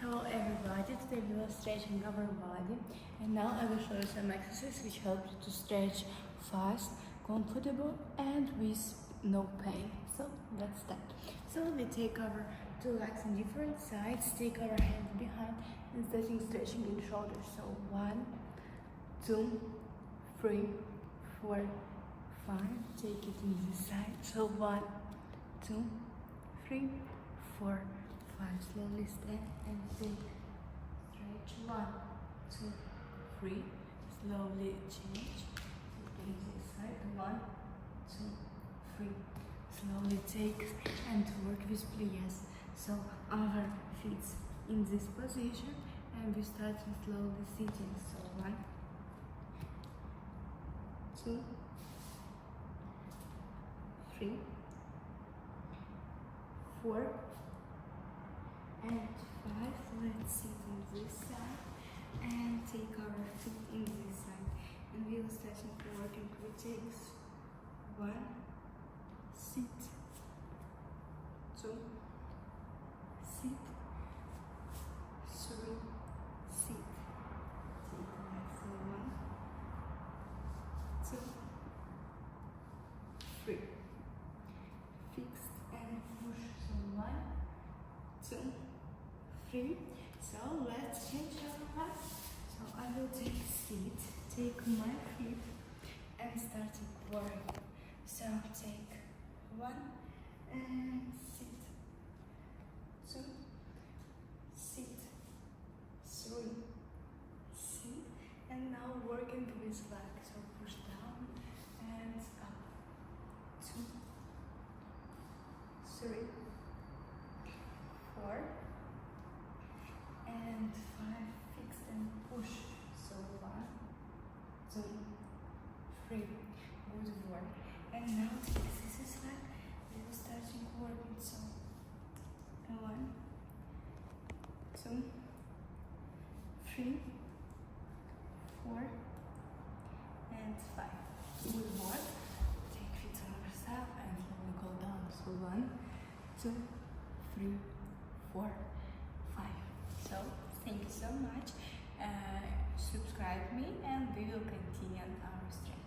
Hello everybody, today we are stretching our body and now I will show you some exercises which help you to stretch fast, comfortable and with no pain. So let's start. So we take our two legs on different sides, take our hands behind and stretching in shoulders. So 1, 2, 3, 4, 5, take it in this side. So 1, 2, 3, 4, 5, slowly stand and take stretch 1, 2, 3, slowly change, take this side 1, 2, 3, slowly take and work with plies. So our feet in this position and we start slowly sitting. So 1, 2, 3, 4, and 5. Let's sit on this side and take our feet in this side and we will start working. We take 1, sit, 2, sit, 3, sit, take the next 1, 2, 3, fixed and push. So 1, 2, 3. So let's change our path. So I will take seat, take my feet and start work. So take 1 and sit, 2, sit, 3, sit, and now working with leg. So push down and up, 2, 3, 4, and 5, fixed and push. So 1, 2, 3, good work. And now this is like we will start working. So 1, 2, 3, 4, and 5. Good work. Take feet on yourself and slowly go down. So 1, 2, 3, 4, 5. So thank you so much. Subscribe me and we will continue our stretch.